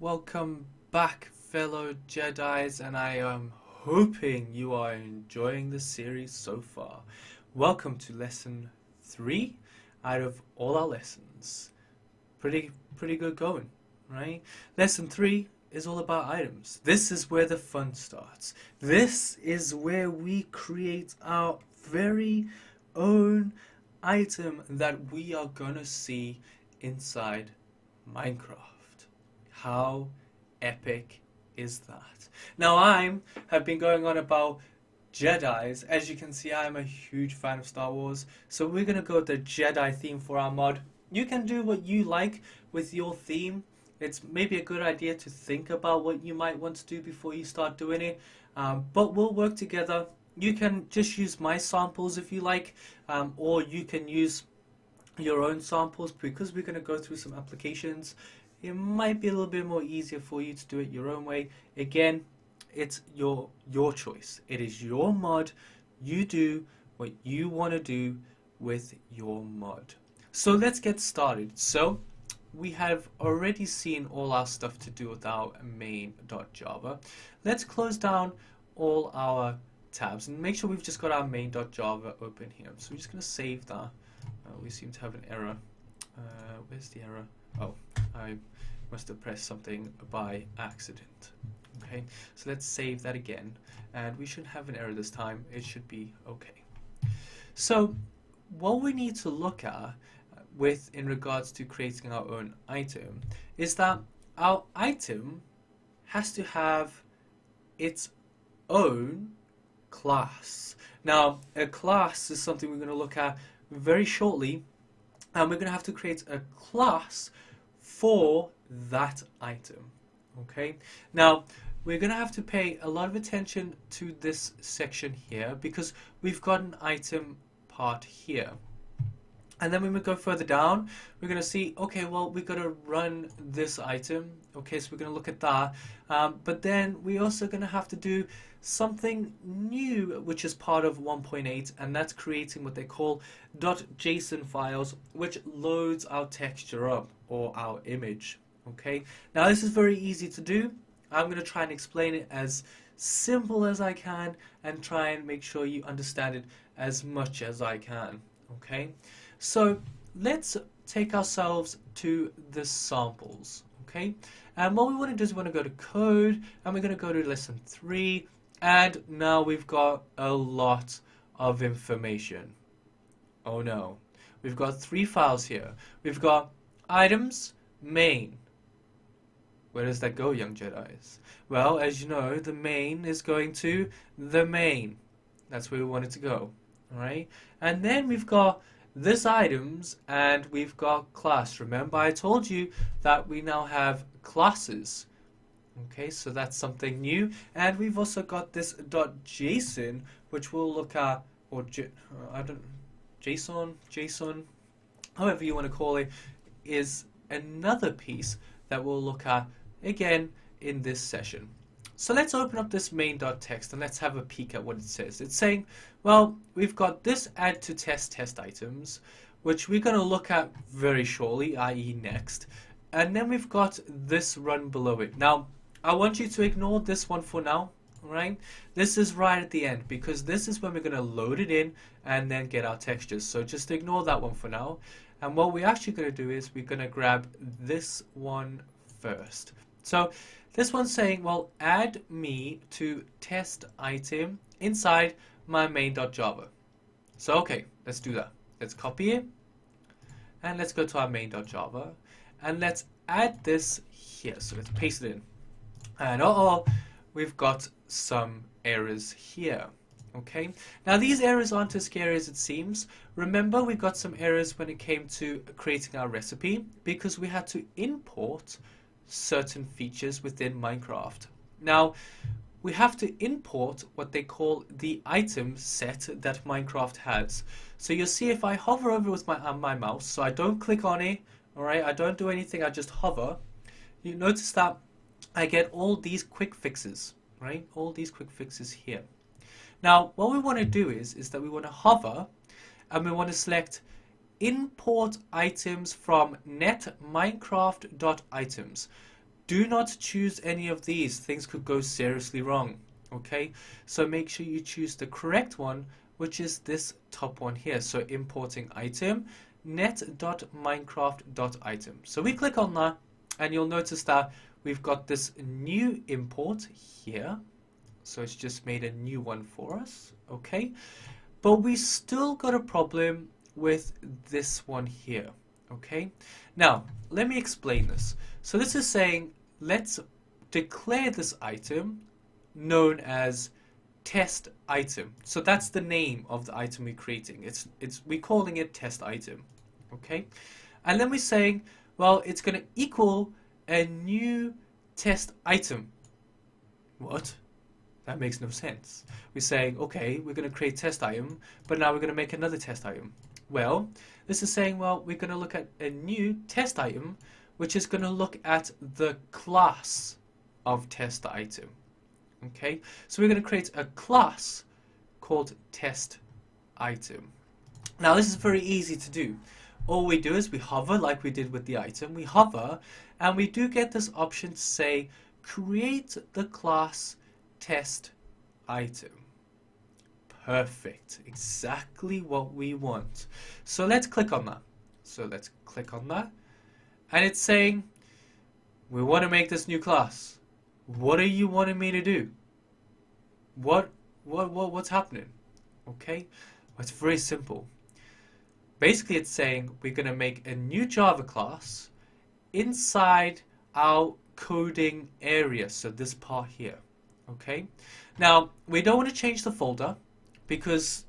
welcome back, fellow Jedis, and I am hoping you are enjoying the series so far. Welcome to lesson 3 out of all our lessons. Pretty good going, right? Lesson 3 is all about items. This is where the fun starts. This is where we create our very own item that we are gonna see inside Minecraft. How epic is that? Now have been going on about Jedis. As you can see, I'm a huge fan of Star Wars, so we're gonna go with the Jedi theme for our mod. You can do what you like with your theme. It's maybe a good idea to think about what you might want to do before you start doing it, but we'll work together. You can just use my samples if you like, or you can use your own samples. Because we're going to go through some applications, it might be a little bit more easier for you to do it your own way. Again, it's your choice. It is your mod. You do what you want to do with your mod. So let's get started. So we have already seen all our stuff to do with our main.java. Let's close down all our tabs and make sure we've just got our main.java open here. So we're just going to save that. We seem to have an error. Where's the error? Oh, I must have pressed something by accident. Okay, so let's save that again, and we shouldn't have an error this time. It should be okay. So what we need to look at in regards to creating our own item is that our item has to have its own class. Now, a class is something we're going to look at very shortly, and we're going to have to create a class for that item. Okay, now we're going to have to pay a lot of attention to this section here because we've got an item part here. And then when we go further down, we're going to see, okay, well, we've got to run this item. Okay, so we're going to look at that. But then we're also going to have to do something new, which is part of 1.8, and that's creating what they call .json files, which loads our texture up or our image. Okay, now this is very easy to do. I'm going to try and explain it as simple as I can and try and make sure you understand it as much as I can. Okay, so let's take ourselves to the samples. Okay, and what we want to do is we want to go to code, and we're going to go to lesson 3, and now we've got a lot of information. Oh no, we've got 3 files here. We've got items, main. Where does that go, young Jedis? Well, as you know, the main is going to the main. That's where we want it to go. Alright? And then we've got this items and we've got class. Remember, I told you that we now have classes. Okay, so that's something new. And we've also got this .json, which we'll look at, or JSON, however you want to call it, is another piece that we'll look at again in this session. So let's open up this main.txt and let's have a peek at what it says. It's saying, well, we've got this add to test items, which we're going to look at very shortly, i.e. next. And then we've got this run below it. Now, I want you to ignore this one for now, right? This is right at the end because this is when we're going to load it in and then get our textures. So just ignore that one for now. And what we're actually going to do is we're going to grab this one first. So this one's saying, well, add me to test item inside my main.java. So, okay, let's do that. Let's copy it. And let's go to our main.java. And let's add this here. So let's paste it in. And we've got some errors here. Okay, now these errors aren't as scary as it seems. Remember, we got some errors when it came to creating our recipe because we had to import certain features within Minecraft. Now, we have to import what they call the item set that Minecraft has. So you'll see if I hover over with my mouse, so I don't click on it, alright, I don't do anything, I just hover, you notice that I get all these quick fixes, right? All these quick fixes here. Now, what we want to do is that we want to hover and we want to select import items from net minecraft.items. Do not choose any of these. Things could go seriously wrong. Okay, so make sure you choose the correct one, which is this top one here. So importing item, net.minecraft.item. So we click on that, and you'll notice that we've got this new import here. So it's just made a new one for us. Okay, but we still got a problem with this one here. Okay, now let me explain this. So this is saying let's declare this item known as test item. So that's the name of the item we're creating. We're calling it test item. Okay, and then we're saying, well, it's going to equal a new test item. What? That makes no sense. We're saying, okay, we're going to create test item, but now we're going to make another test item. Well, this is saying, well, we're going to look at a new test item, which is going to look at the class of test item. Okay, so we're going to create a class called test item. Now, this is very easy to do. All we do is we hover like we did with the item. We hover, and we do get this option to say, create the class test item. Perfect. Exactly what we want. So let's click on that. So let's click on that. And it's saying, we want to make this new class. What are you wanting me to do? What's happening? Okay? Well, it's very simple. Basically, it's saying we're going to make a new Java class inside our coding area. So this part here. Okay? Now, we don't want to change the folder because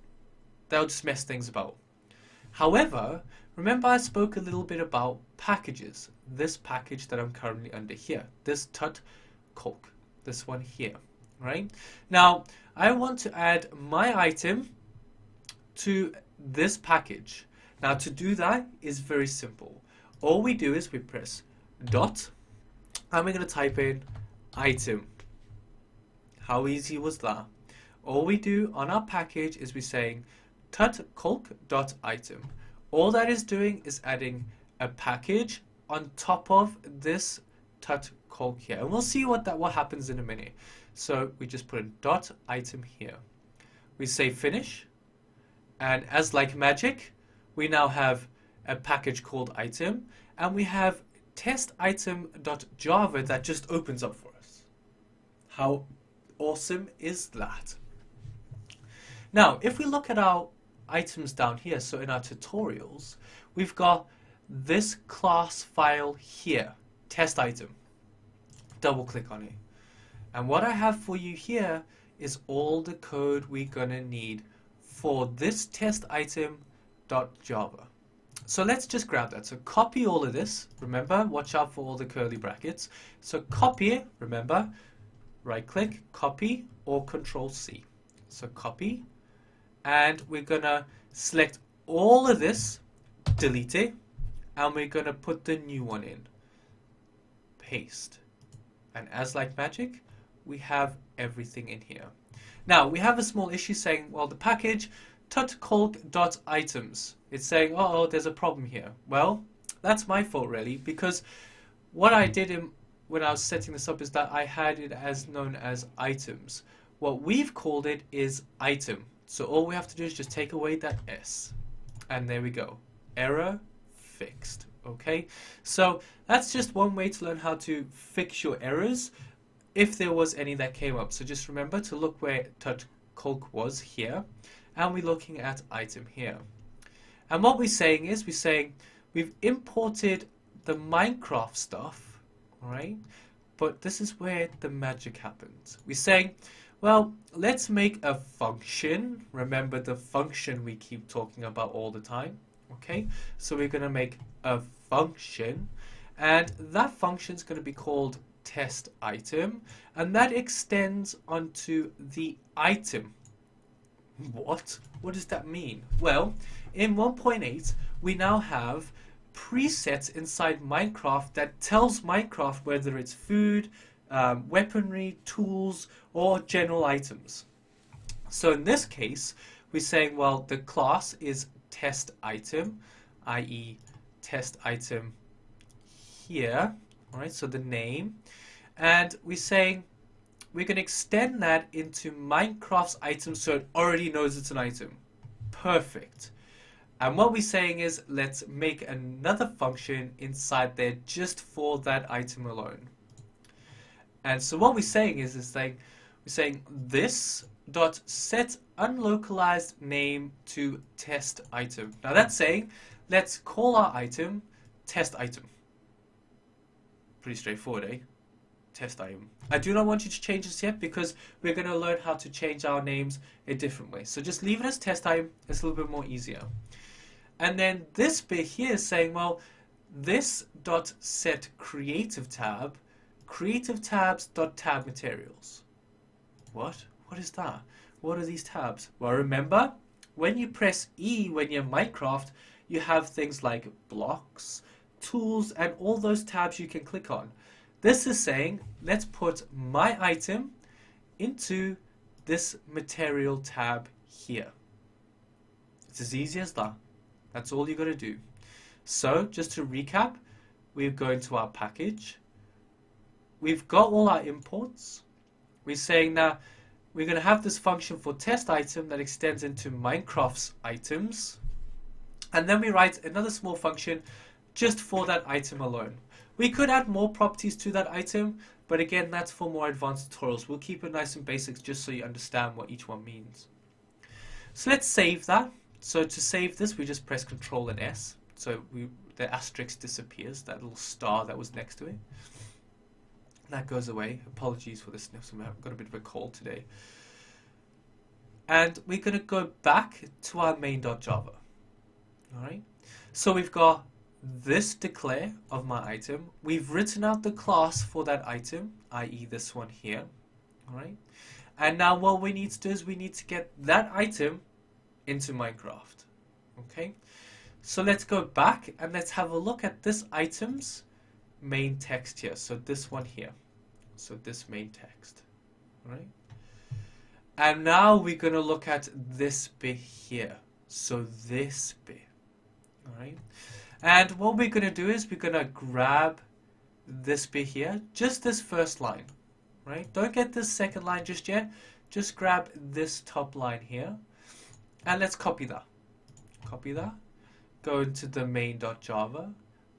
that'll just mess things about. However, remember I spoke a little bit about packages. This package that I'm currently under here. This tut_calc. This one here. Right? Now, I want to add my item to this package. Now, to do that is very simple. All we do is we press dot, and we're going to type in item. How easy was that? All we do on our package is we're saying tut_calc.item. All that is doing is adding a package on top of this tut_calc here. And we'll see what happens in a minute. So we just put in dot item here. We say finish. And as like magic, we now have a package called item. And we have test item.java that just opens up for us. How awesome is that? Now, if we look at our items down here, so in our tutorials, we've got this class file here, test item. Double click on it. And what I have for you here is all the code we're going to need for this test item.java. So let's just grab that. So copy all of this. Remember, watch out for all the curly brackets. So copy it, remember, right click, copy, or Control C. So copy, and we're gonna select all of this, delete it, and we're gonna put the new one in. Paste. And as like magic, we have everything in here. Now, we have a small issue saying, well, the package tut_calc.items. It's saying, oh, there's a problem here. Well, that's my fault really, because what I did when I was setting this up is that I had it as known as items. What we've called it is item. So all we have to do is just take away that S. And there we go. Error fixed. Okay? So that's just one way to learn how to fix your errors if there was any that came up. So just remember to look where tut_calc was here. And we're looking at item here. And what we're saying is, we've imported the Minecraft stuff, right? But this is where the magic happens. We're saying, well, let's make a function. Remember the function we keep talking about all the time, okay? So we're going to make a function, and that function is going to be called test item, and that extends onto the item. What? What does that mean? Well, in 1.8, we now have presets inside Minecraft that tells Minecraft whether it's food, weaponry, tools, or general items. So in this case, we're saying, well, the class is test item, i.e. test item here, All right, so the name, and we're saying we can extend that into Minecraft's item so it already knows it's an item. Perfect. And what we're saying is let's make another function inside there just for that item alone. And so what we're saying is like we're saying this dot set unlocalized name to test item. Now that's saying let's call our item test item. Pretty straightforward, eh? Test item. I do not want you to change this yet because we're going to learn how to change our names a different way. So just leave it as test item. It's a little bit more easier. And then this bit here is saying, well, this dot set creative tab, creative tabs dot tab materials. What? What is that? What are these tabs? Well, remember, when you press E when you're in Minecraft, you have things like blocks, tools, and all those tabs you can click on. This is saying, let's put my item into this material tab here. It's as easy as that. That's all you got to do. So, just to recap, we go into our package. We've got all our imports. We're saying now we're going to have this function for test item that extends into Minecraft's items. And then we write another small function just for that item alone. We could add more properties to that item, but again, that's for more advanced tutorials. We'll keep it nice and basic just so you understand what each one means. So let's save that. So to save this, we just press Ctrl and S. So the asterisk disappears, that little star that was next to it. That goes away. Apologies for the sniffs. I've got a bit of a cold today. And we're going to go back to our main.java. Alright. So we've got this declare of my item. We've written out the class for that item, i.e. this one here. Alright. And now what we need to do is we need to get that item into Minecraft. Okay. So let's go back and let's have a look at this item's main text here. So this one here. So this main text. Right? And now we're going to look at this bit here. So this bit. Alright? And what we're going to do is we're going to grab this bit here. Just this first line. Right? Don't get this second line just yet. Just grab this top line here. And let's copy that. Copy that. Go into the main.java.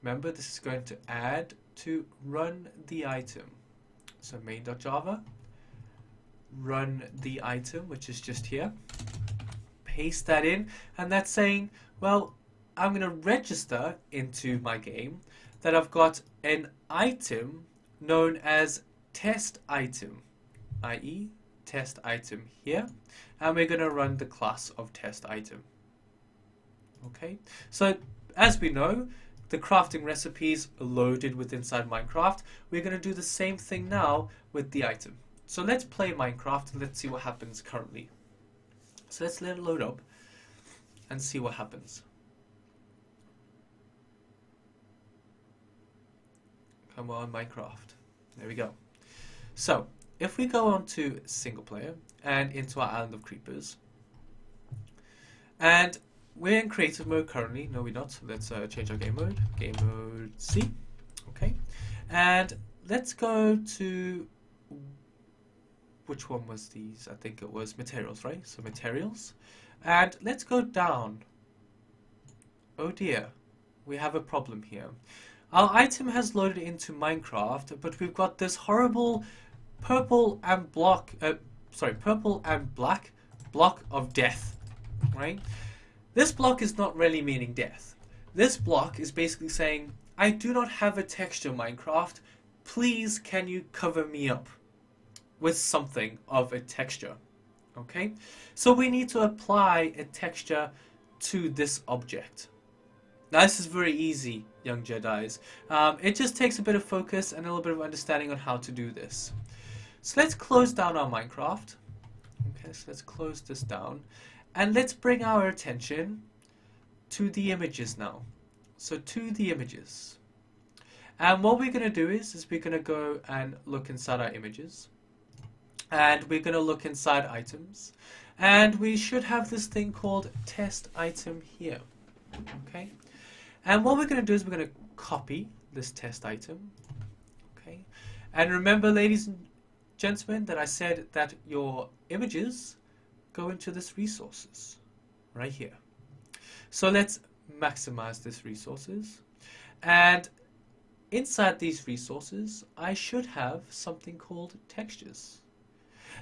Remember, this is going to add to run the item. So main.java. Run the item, which is just here. Paste that in. And that's saying, well, I'm going to register into my game that I've got an item known as test item, i.e. test item here, and we're going to run the class of test item. Okay, so as we know, the crafting recipes are loaded within inside Minecraft. We're going to do the same thing now with the item. So let's play Minecraft and let's see what happens currently. So let's let it load up and see what happens. Come on, Minecraft. There we go. So if we go on to single player and into our Island of Creepers, and we're in creative mode currently. No, we're not. So let's change our game mode. Game mode C. Okay. And let's go to, which one was these? I think it was materials, right? So materials. And let's go down. Oh dear. We have a problem here. Our item has loaded into Minecraft, but we've got this horrible purple and black block of death, right? This block is not really meaning death. This block is basically saying, I do not have a texture, Minecraft. Please, can you cover me up with something of a texture? Okay? So we need to apply a texture to this object. Now, this is very easy, young Jedis. It just takes a bit of focus and a little bit of understanding on how to do this. So let's close down our Minecraft. Okay, so let's close this down. And let's bring our attention to the images now. So to the images. And what we're going to do is we're going to go and look inside our images. And we're going to look inside items. And we should have this thing called test item here. Okay. And what we're going to do is we're going to copy this test item. And remember, ladies and gentlemen, that I said that your images go into this resources right here. So let's maximize this resources. And inside these resources, I should have something called textures.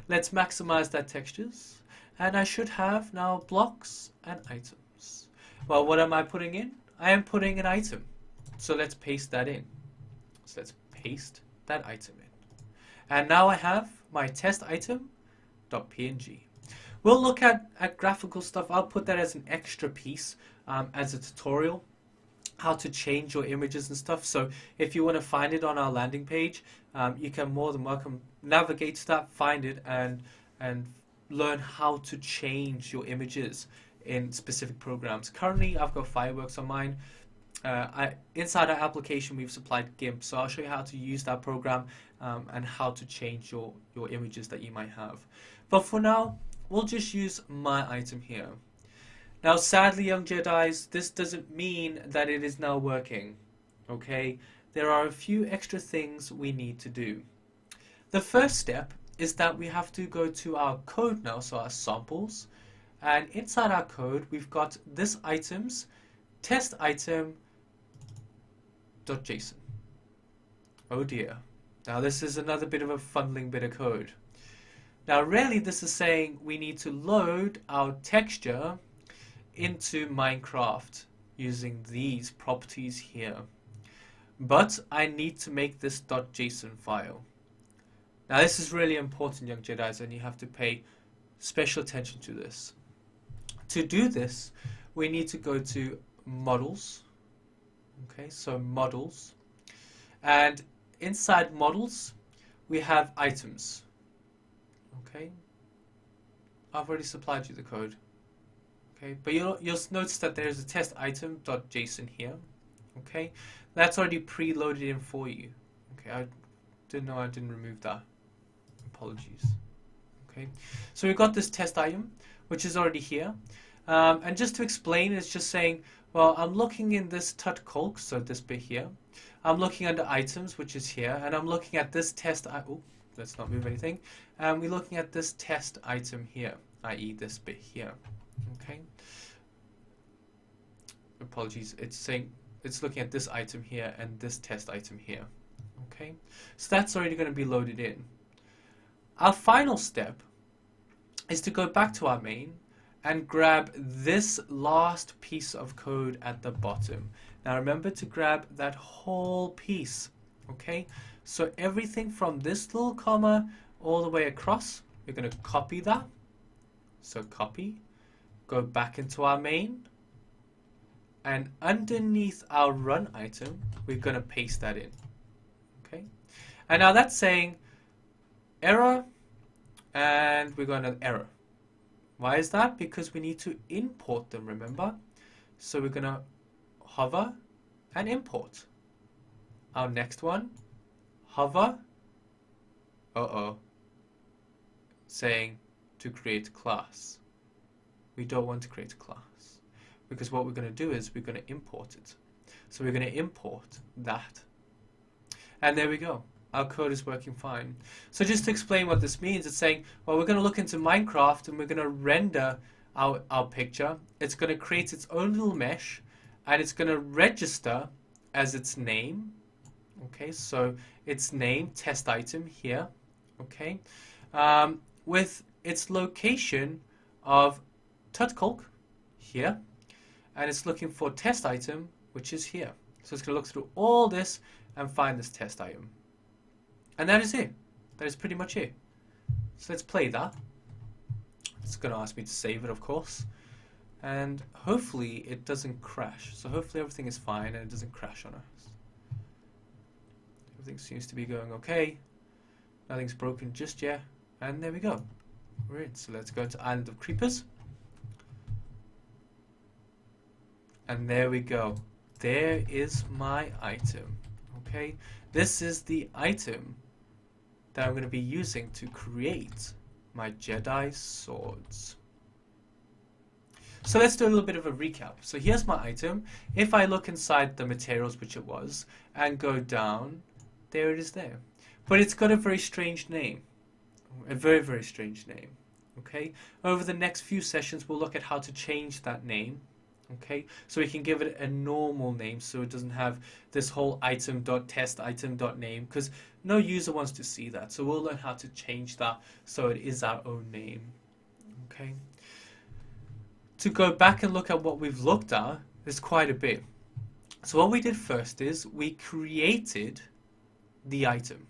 Let's maximize that textures. And I should have now blocks and items. Well, what am I putting in? I am putting an item. So let's paste that in. So let's paste that item in. And now I have my test item.png. We'll look at graphical stuff. I'll put that as an extra piece as a tutorial, how to change your images and stuff. So if you want to find it on our landing page, you can more than welcome navigate to that, find it, and learn how to change your images in specific programs. Currently, I've got Fireworks on mine. Inside our application, we've supplied GIMP, so I'll show you how to use that program and how to change your images that you might have. But for now, we'll just use my item here. Now, sadly, young Jedis, this doesn't mean that it is now working, okay? There are a few extra things we need to do. The first step is that we have to go to our code now, so our samples, and inside our code, we've got this items, test item.json. Oh dear. Now this is another bit of a funneling bit of code. Now really this is saying we need to load our texture into Minecraft using these properties here. But I need to make this .json file. Now this is really important, young Jedis, and you have to pay special attention to this. To do this, we need to go to models. Okay, so models. And inside models, we have items. Okay, I've already supplied you the code. Okay, but you'll notice that there's a test item.json here. Okay, that's already preloaded in for you. Okay, I didn't know I didn't remove that. Apologies. Okay, so we've got this test item, which is already here. And just to explain, it's just saying, well, I'm looking in this tut-colc, so this bit here. I'm looking under items, which is here, and I'm looking at this test. Oh, let's not move anything. And we're looking at this test item here, i.e. this bit here. Okay. Apologies. It's saying it's looking at this item here and this test item here. Okay. So that's already going to be loaded in. Our final step is to go back to our main and grab this last piece of code at the bottom. Now remember to grab that whole piece, okay? So everything from this little comma all the way across, we're going to copy that. So copy, go back into our main, and underneath our run item, we're going to paste that in, okay? And now that's saying error, and we're going to error. Why is that? Because we need to import them, remember? So we're going to hover and import. Our next one, hover, saying to create class. We don't want to create a class because what we're going to do is we're going to import it. So we're going to import that. And there we go. Our code is working fine. So just to explain what this means, it's saying, well, we're going to look into Minecraft and we're going to render our picture. It's going to create its own little mesh and it's going to register as its name. Okay, so its name, test item here. Okay, with its location of tut-colc here, and it's looking for test item, which is here. So it's going to look through all this and find this test item. And that is it. That is pretty much it. So let's play that. It's going to ask me to save it, of course. And hopefully it doesn't crash. So hopefully everything is fine and it doesn't crash on us. Everything seems to be going okay. Nothing's broken just yet. And there we go. We're in. So let's go to Island of Creepers. And there we go. There is my item. Okay. This is the item that I'm going to be using to create my Jedi swords. So let's do a little bit of a recap. So here's my item. If I look inside the materials, which it was, and go down, there it is there. but it's got a very strange name. A very, very strange name. Okay? Over the next few sessions, we'll look at how to change that name. Okay? So we can give it a normal name so it doesn't have this whole item.test item.name, because no user wants to see that. So we'll learn how to change that so it is our own name. Okay? To go back and look at what we've looked at, there's quite a bit. So what we did first is we created the item.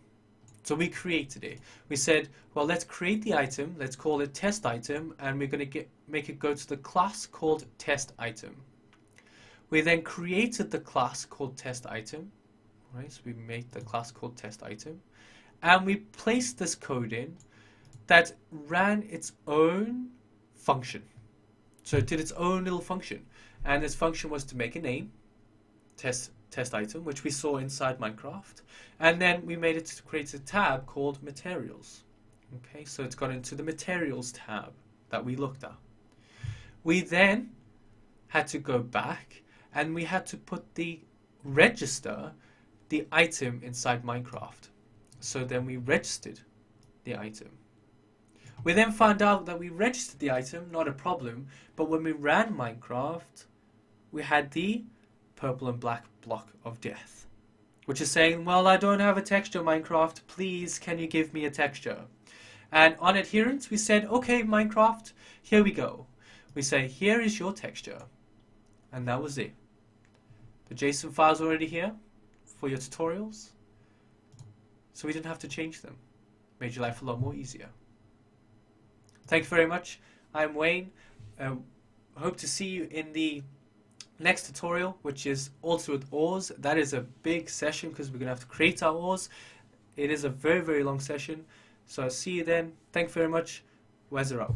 So we created it. We said, well, let's create the item. Let's call it test item, and we're going to make it go to the class called test item. We then created the class called test item. Right? So we made the class called test item, and we placed this code in that ran its own function. So it did its own little function, and this function was to make a name, test item, which we saw inside Minecraft, and then we made it to create a tab called materials. Okay, so it's got into the materials tab that we looked at. We then had to go back and we had to put the item inside Minecraft. So then we registered the item. We then found out that we registered the item, not a problem, but when we ran Minecraft, we had the purple and black block of death, which is saying, well, I don't have a texture, Minecraft, please can you give me a texture? And on adherence we said, okay, Minecraft, here we go. We say, here is your texture, and that was it. The JSON file's already here for your tutorials, so we didn't have to change them. Made your life a lot more easier. Thank you very much. I'm Wayne. Hope to see you in the next tutorial, which is also with ores. That is a big session because we're going to have to create our ores. It is a very, very long session. So I'll see you then. Thank you very much. Wezer out.